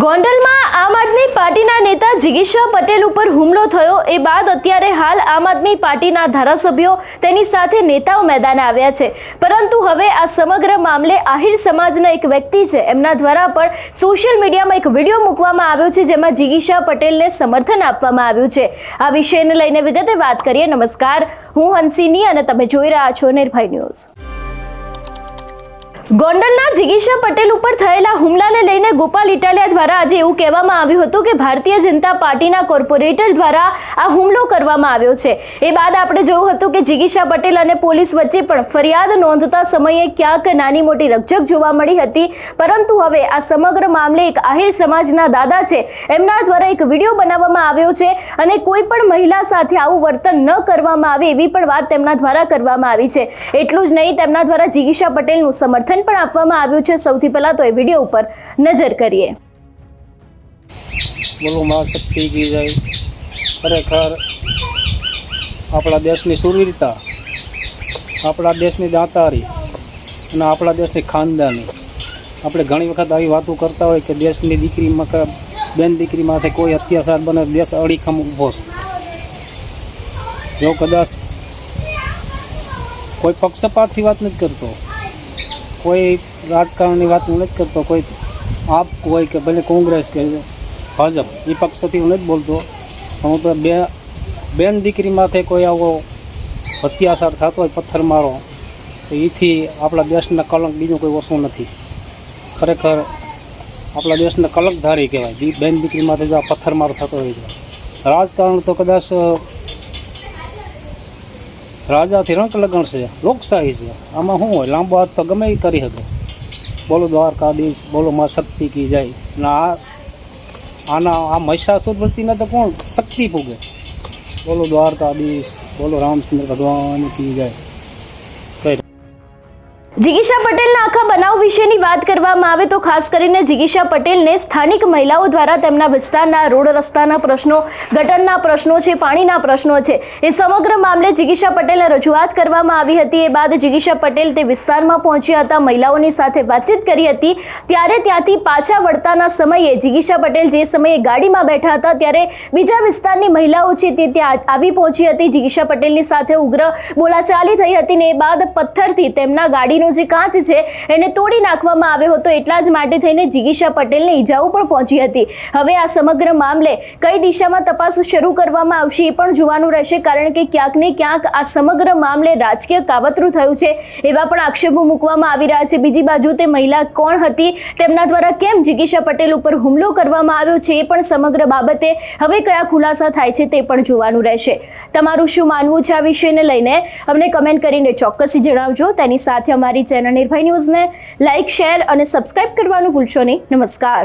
ગોંડલમાં આમ આદમી પાર્ટીના નેતા જિગીશા પટેલ ઉપર હુમલો થયો એ બાદ અત્યારે હાલ આમ આદમી પાર્ટીના ધારાસભ્યો તેની સાથે નેતાઓ મેદાને આવ્યા છે, પરંતુ હવે આ સમગ્ર મામલે આહિર સમાજના એક વ્યક્તિ છે એમના દ્વારા પણ સોશિયલ મીડિયામાં એક વિડીયો મૂકવામાં આવ્યો છે જેમાં જિગીશા પટેલને સમર્થન આપવામાં આવ્યું છે। આ વિષયને લઈને વિગતે વાત કરીએ। નમસ્કાર, હું હંસિની અને તમે જોઈ રહ્યા છો નિર્ભય ન્યૂઝ। ગોંડલના જિગીશા પટેલ ઉપર થયેલા હુમલાને લઈને ગોપાલ ઇટાલિયા દ્વારા આજે એવું કહેવામાં આવ્યું હતું કે ભારતીય જનતા પાર્ટીના કોર્પોરેટર દ્વારા આ હુમલો કરવામાં આવ્યો છે। એ બાદ આપણે જોયું હતું કે જિગીશા પટેલ અને પોલીસ વચ્ચે પણ ફરિયાદ નોંધતા સમયે ક્યાંક નાની મોટી રકઝક જોવા મળી હતી, પરંતુ હવે આ સમગ્ર મામલે એક આહિર સમાજના દાદા છે એમના દ્વારા એક વિડીયો બનાવવામાં આવ્યો છે અને કોઈ પણ મહિલા સાથે આવું વર્તન ન કરવામાં આવે એવી પણ વાત તેમના દ્વારા કરવામાં આવી છે। એટલું જ નહીં, તેમના દ્વારા જિગીશા પટેલનું સમર્થન પણ આપવામાં આવ્યું છે। સૌથી પહેલા તો એ વિડિયો ઉપર નજર કરીએ। બોલો માં શક્તિ કી જય। ખરેખર આપણા દેશની સુરવીરતા, આપણા દેશની દાતારી અને આપણા દેશની ખાનદાની, આપણે ઘણી વખત આવી વાતો કરતા હોય કે દેશની દીકરીમાં કે બેન દીકરી માથે કોઈ અત્યાચાર બને દેશ અડીખમ ઊભો છે। જો કદાચ કોઈ પક્ષપાતથી વાત નથી કરતો, કોઈ રાજકારણની વાત હું નથી કરતો, કોઈ આપ હોય કે ભલે કોંગ્રેસ કે ભાજપ એ પક્ષથી હું નથી બોલતો, હું તો બેન દીકરી માથે કોઈ આવો અત્યાચાર થતો હોય, પથ્થરમારો, તો એથી આપણા દેશના કલંક બીજું કોઈ ઓછું નથી। ખરેખર આપણા દેશના કલંકધારી કહેવાય બેન દીકરી માથે જો આ પથ્થરમારો થતો હોય છે। રાજકારણ તો કદાચ રાજાથી રંક લગણ છે, લોકશાહી છે, આમાં શું હોય, લાંબો હાથ તો ગમે એ કરી શકે। બોલો દ્વારકાધીશ, બોલો માં શક્તિ કી જાય। અને આ મહિષાસુર વૃત્તિને તો કોણ શક્તિ પૂગે। બોલો દ્વારકાધીશ, બોલો રામચંદ્ર ભગવાન કી જાય। જિગીશા પટેલના આખા બનાવ વિશેની વાત કરવામાં આવે તો ખાસ કરીને જિગીશા પટેલને સ્થાનિક મહિલાઓ દ્વારા તેમના વિસ્તારના રોડ રસ્તાના પ્રશ્નો, ગટરના પ્રશ્નો છે, પાણીના પ્રશ્નો છે, એ સમગ્ર મામલે જિગીશા પટેલને રજૂઆત કરવામાં આવી હતી। એ બાદ જિગીશા પટેલ તે વિસ્તારમાં પહોંચ્યા હતા, મહિલાઓની સાથે વાતચીત કરી હતી, ત્યારે ત્યાંથી પાછા વળતાના સમયે જિગીશા પટેલ જે સમયે ગાડીમાં બેઠા હતા ત્યારે બીજા વિસ્તારની મહિલાઓ છે તે ત્યાં આવી પહોંચી હતી। જિગીશા પટેલની સાથે ઉગ્ર બોલાચાલી થઈ હતી ને એ બાદ પથ્થરથી તેમના ગાડી જે કાચ છે એને તોડી નાખવામાં આવ્યો હતો। એટલા જ માટે થઈને જિગીશા પટેલને ઈજાઓ પણ પહોંચી હતી। હવે આ સમગ્ર મામલે કઈ દિશામાં તપાસ શરૂ કરવામાં આવશે એ પણ જોવાનું રહેશે, કારણ કે ક્યાંક ને ક્યાંક આ સમગ્ર મામલે રાજકીય કાવતરું થયું છે એવા પણ આક્ષેપો મૂકવામાં આવી રહ્યા છે। બીજી બાજુ તે મહિલા કોણ હતી, તેમના દ્વારા કેમ જિગીશા પટેલ ઉપર હુમલો કરવામાં આવ્યો છે એ પણ સમગ્ર બાબતે હવે કયા ખુલાસા થાય છે તે પણ જોવાનું રહેશે। તમારું શું માનવું છે આ વિષયને લઈને અમને કમેન્ટ કરીને ચોક્કસથી જણાવજો। તેની સાથે અમારી ચેનલ નિર્ભય ન્યૂઝને લાઇક, શેર અને સબસ્ક્રાઇબ કરવાનું ભૂલશો નહીં। નમસ્કાર।